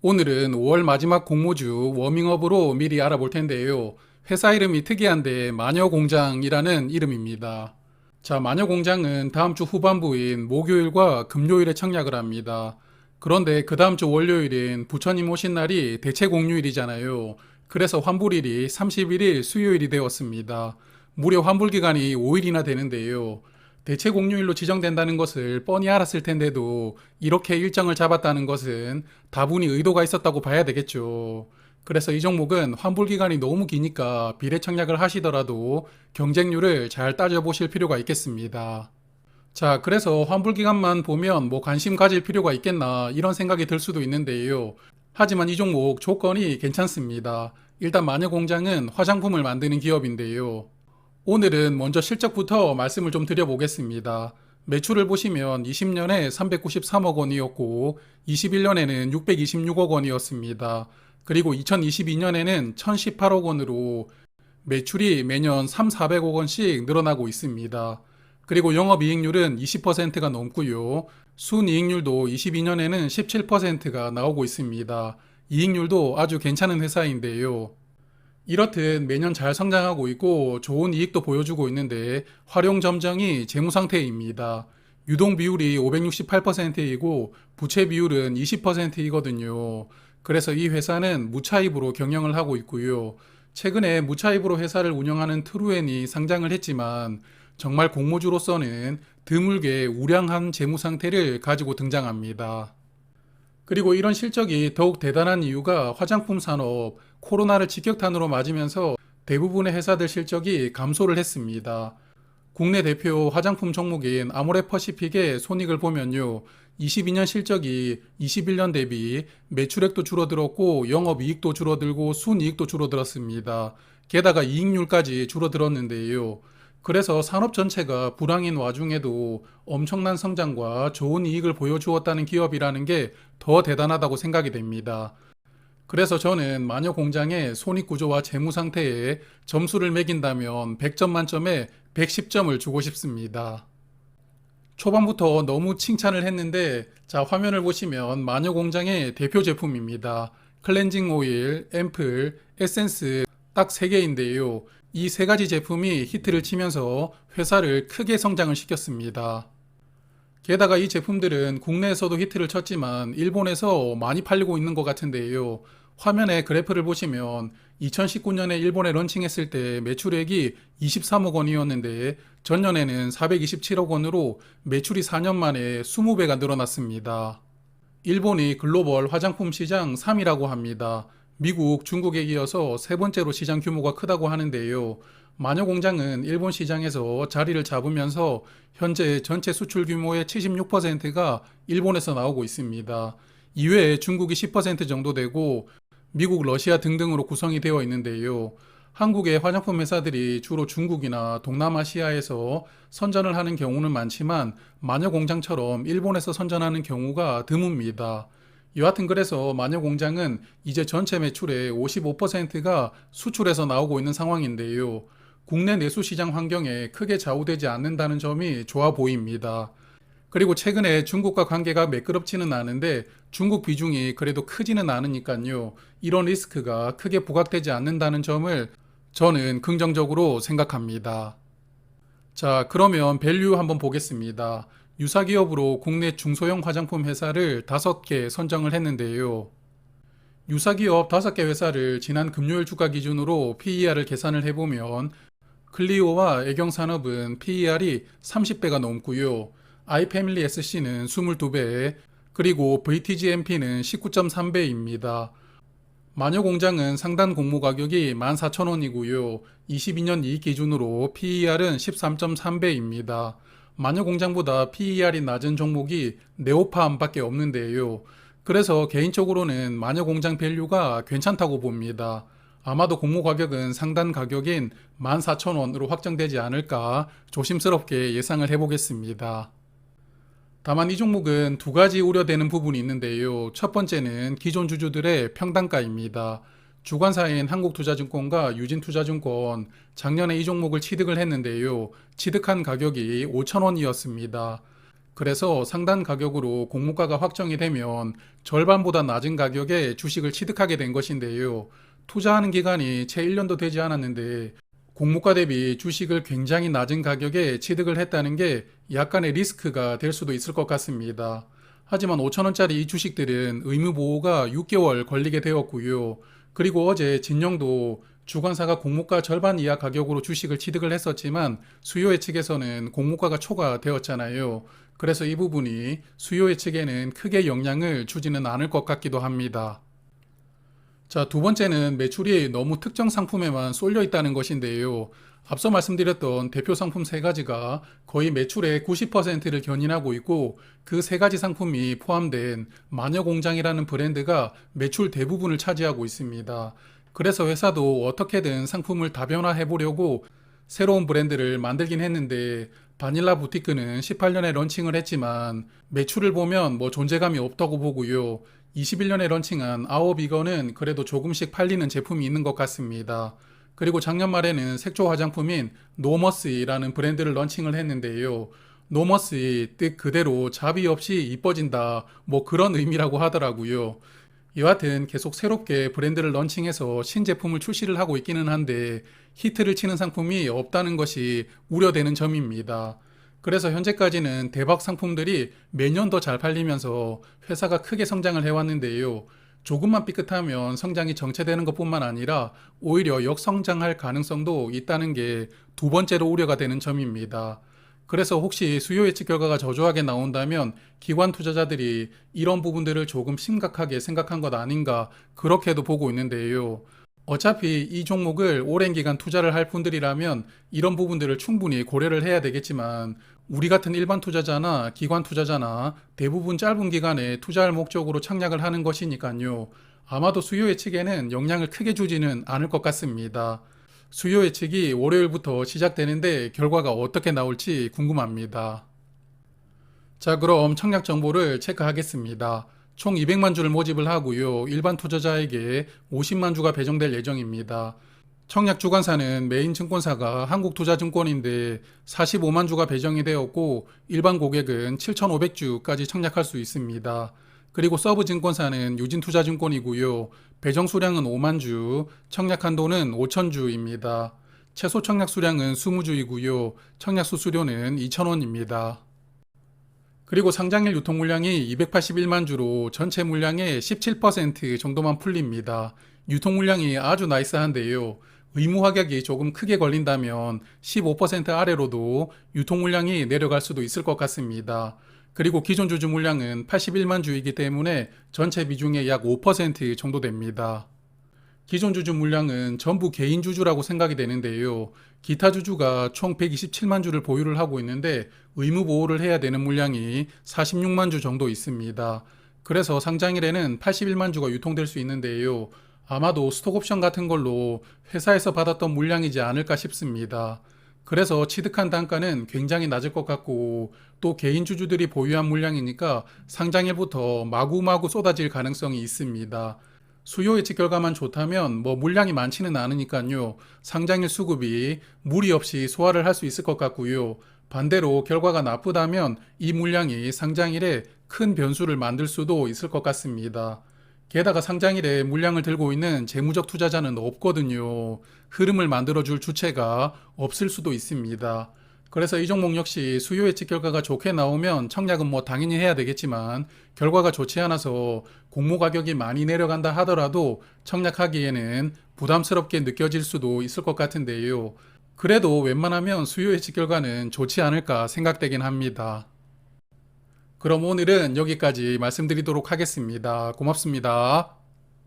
오늘은 5월 마지막 공모주 워밍업으로 미리 알아볼 텐데요. 회사 이름이 특이한데 마녀공장이라는 이름입니다. 자, 마녀공장은 다음 주 후반부인 목요일과 금요일에 청약을 합니다. 그런데 그 다음 주 월요일인 부처님 오신 날이 대체 공휴일이잖아요. 그래서 환불일이 31일 수요일이 되었습니다. 무려 환불 기간이 5일이나 되는데요. 대체 공휴일로 지정된다는 것을 뻔히 알았을 텐데도 이렇게 일정을 잡았다는 것은 다분히 의도가 있었다고 봐야 되겠죠. 그래서 이 종목은 환불 기간이 너무 기니까 비례 청약을 하시더라도 경쟁률을 잘 따져보실 필요가 있겠습니다. 자, 그래서 환불 기간만 보면 뭐 관심 가질 필요가 있겠나 이런 생각이 들 수도 있는데요. 하지만 이 종목 조건이 괜찮습니다. 일단 마녀공장은 화장품을 만드는 기업인데요. 오늘은 먼저 실적부터 말씀을 좀 드려보겠습니다. 매출을 보시면 20년에 393억 원이었고 21년에는 626억 원이었습니다. 그리고 2022년에는 1018억 원으로 매출이 매년 3, 400억 원씩 늘어나고 있습니다. 그리고 영업이익률은 20%가 넘고요. 순이익률도 22년에는 17%가 나오고 있습니다. 이익률도 아주 괜찮은 회사인데요. 이렇듯 매년 잘 성장하고 있고 좋은 이익도 보여주고 있는데 활용 점정이 재무 상태입니다. 유동 비율이 568%이고 부채 비율은 20%이거든요. 그래서 이 회사는 무차입으로 경영을 하고 있고요. 최근에 무차입으로 회사를 운영하는 트루엔이 상장을 했지만 정말 공모주로서는 드물게 우량한 재무 상태를 가지고 등장합니다. 그리고 이런 실적이 더욱 대단한 이유가 화장품 산업, 코로나를 직격탄으로 맞으면서 대부분의 회사들 실적이 감소를 했습니다. 국내 대표 화장품 종목인 아모레퍼시픽의 손익을 보면요. 22년 실적이 21년 대비 매출액도 줄어들었고 영업이익도 줄어들고 순이익도 줄어들었습니다. 게다가 이익률까지 줄어들었는데요. 그래서 산업 전체가 불황인 와중에도 엄청난 성장과 좋은 이익을 보여주었다는 기업이라는 게 더 대단하다고 생각이 됩니다. 그래서 저는 마녀공장의 손익구조와 재무 상태에 점수를 매긴다면 100점 만점에 110점을 주고 싶습니다. 초반부터 너무 칭찬을 했는데 자, 화면을 보시면 마녀공장의 대표 제품입니다. 클렌징 오일, 앰플, 에센스 딱 3개인데요. 이 3가지 제품이 히트를 치면서 회사를 크게 성장을 시켰습니다. 게다가 이 제품들은 국내에서도 히트를 쳤지만 일본에서 많이 팔리고 있는 것 같은데요. 화면에 그래프를 보시면 2019년에 일본에 런칭했을 때 매출액이 23억 원이었는데 전년에는 427억 원으로 매출이 4년 만에 20배가 늘어났습니다. 일본이 글로벌 화장품 시장 3위라고 합니다. 미국, 중국에 이어서 세 번째로 시장 규모가 크다고 하는데요. 마녀공장은 일본 시장에서 자리를 잡으면서 현재 전체 수출 규모의 76%가 일본에서 나오고 있습니다. 이외에 중국이 10% 정도 되고 미국, 러시아 등등으로 구성이 되어 있는데요. 한국의 화장품 회사들이 주로 중국이나 동남아시아에서 선전을 하는 경우는 많지만 마녀공장처럼 일본에서 선전하는 경우가 드뭅니다. 여하튼 그래서 마녀공장은 이제 전체 매출의 55%가 수출에서 나오고 있는 상황인데요. 국내 내수 시장 환경에 크게 좌우되지 않는다는 점이 좋아 보입니다. 그리고 최근에 중국과 관계가 매끄럽지는 않은데 중국 비중이 그래도 크지는 않으니까요. 이런 리스크가 크게 부각되지 않는다는 점을 저는 긍정적으로 생각합니다. 자, 그러면 밸류 한번 보겠습니다. 유사기업으로 국내 중소형 화장품 회사를 5개 선정을 했는데요. 유사기업 5개 회사를 지난 금요일 주가 기준으로 PER을 계산을 해보면 클리오와 애경산업은 PER이 30배가 넘고요. 아이패밀리 SC는 22배, 그리고 VTGMP는 19.3배입니다. 마녀공장은 상단 공모 가격이 14,000원이고요. 22년 이익 기준으로 PER은 13.3배입니다. 마녀공장보다 PER이 낮은 종목이 네오팜밖에 없는데요. 그래서 개인적으로는 마녀공장 밸류가 괜찮다고 봅니다. 아마도 공모 가격은 상단 가격인 14,000원으로 확정되지 않을까 조심스럽게 예상을 해보겠습니다. 다만 이 종목은 2가지 우려되는 부분이 있는데요. 첫 번째는 기존 주주들의 평단가입니다. 주관사인 한국투자증권과 유진투자증권 작년에 이 종목을 취득을 했는데요. 취득한 가격이 5,000원이었습니다. 그래서 상단 가격으로 공모가가 확정이 되면 절반보다 낮은 가격에 주식을 취득하게 된 것인데요. 투자하는 기간이 채 1년도 되지 않았는데 공모가 대비 주식을 굉장히 낮은 가격에 취득을 했다는 게 약간의 리스크가 될 수도 있을 것 같습니다. 하지만 5천원짜리 이 주식들은 의무보호가 6개월 걸리게 되었고요. 그리고 어제 진영도 주관사가 공모가 절반 이하 가격으로 주식을 취득을 했었지만 수요 예측에서는 공모가가 초과되었잖아요. 그래서 이 부분이 수요 예측에는 크게 영향을 주지는 않을 것 같기도 합니다. 자, 두 번째는 매출이 너무 특정 상품에만 쏠려 있다는 것인데요. 앞서 말씀드렸던 대표 상품 세 가지가 거의 매출의 90%를 견인하고 있고 그 세 가지 상품이 포함된 마녀공장이라는 브랜드가 매출 대부분을 차지하고 있습니다. 그래서 회사도 어떻게든 상품을 다변화해 보려고 새로운 브랜드를 만들긴 했는데 바닐라 부티크는 18년에 런칭을 했지만 매출을 보면 뭐 존재감이 없다고 보고요. 21년에 런칭한 아워비건은 그래도 조금씩 팔리는 제품이 있는 것 같습니다. 그리고 작년 말에는 색조 화장품인 노머스이라는 브랜드를 런칭을 했는데요. 노머스이 뜻 그대로 잡이 없이 이뻐진다 뭐 그런 의미라고 하더라고요. 여하튼 계속 새롭게 브랜드를 런칭해서 신제품을 출시를 하고 있기는 한데 히트를 치는 상품이 없다는 것이 우려되는 점입니다. 그래서 현재까지는 대박 상품들이 매년 더 잘 팔리면서 회사가 크게 성장을 해왔는데요. 조금만 삐끗하면 성장이 정체되는 것뿐만 아니라 오히려 역성장할 가능성도 있다는 게 두 번째로 우려가 되는 점입니다. 그래서 혹시 수요 예측 결과가 저조하게 나온다면 기관 투자자들이 이런 부분들을 조금 심각하게 생각한 것 아닌가 그렇게도 보고 있는데요. 어차피 이 종목을 오랜 기간 투자를 할 분들이라면 이런 부분들을 충분히 고려를 해야 되겠지만 우리 같은 일반 투자자나 기관 투자자나 대부분 짧은 기간에 투자할 목적으로 청약을 하는 것이니까요. 아마도 수요 예측에는 영향을 크게 주지는 않을 것 같습니다. 수요 예측이 월요일부터 시작되는데 결과가 어떻게 나올지 궁금합니다. 자, 그럼 청약 정보를 체크하겠습니다. 총 200만 주를 모집을 하고요. 일반 투자자에게 50만 주가 배정될 예정입니다. 청약 주관사는 메인 증권사가 한국투자증권인데 45만 주가 배정이 되었고 일반 고객은 7,500주까지 청약할 수 있습니다. 그리고 서브 증권사는 유진투자증권이고요. 배정 수량은 5만 주, 청약 한도는 5천 주입니다. 최소 청약 수량은 20주이고요. 청약 수수료는 2,000원입니다. 그리고 상장일 유통 물량이 281만 주로 전체 물량의 17% 정도만 풀립니다. 유통 물량이 아주 나이스한데요. 의무 확약이 조금 크게 걸린다면 15% 아래로도 유통 물량이 내려갈 수도 있을 것 같습니다. 그리고 기존 주주 물량은 81만 주이기 때문에 전체 비중의 약 5% 정도 됩니다. 기존 주주 물량은 전부 개인 주주라고 생각이 되는데요. 기타 주주가 총 127만 주를 보유를 하고 있는데 의무 보호를 해야 되는 물량이 46만 주 정도 있습니다. 그래서 상장일에는 81만 주가 유통될 수 있는데요. 아마도 스톡옵션 같은 걸로 회사에서 받았던 물량이지 않을까 싶습니다. 그래서 취득한 단가는 굉장히 낮을 것 같고 또 개인 주주들이 보유한 물량이니까 상장일부터 마구마구 쏟아질 가능성이 있습니다. 수요 예측 결과만 좋다면 뭐 물량이 많지는 않으니까요. 상장일 수급이 무리 없이 소화를 할 수 있을 것 같고요. 반대로 결과가 나쁘다면 이 물량이 상장일에 큰 변수를 만들 수도 있을 것 같습니다. 게다가 상장일에 물량을 들고 있는 재무적 투자자는 없거든요. 흐름을 만들어줄 주체가 없을 수도 있습니다. 그래서 이 종목 역시 수요 예측 결과가 좋게 나오면 청약은 뭐 당연히 해야 되겠지만 결과가 좋지 않아서 공모 가격이 많이 내려간다 하더라도 청약하기에는 부담스럽게 느껴질 수도 있을 것 같은데요. 그래도 웬만하면 수요 예측 결과는 좋지 않을까 생각되긴 합니다. 그럼 오늘은 여기까지 말씀드리도록 하겠습니다. 고맙습니다.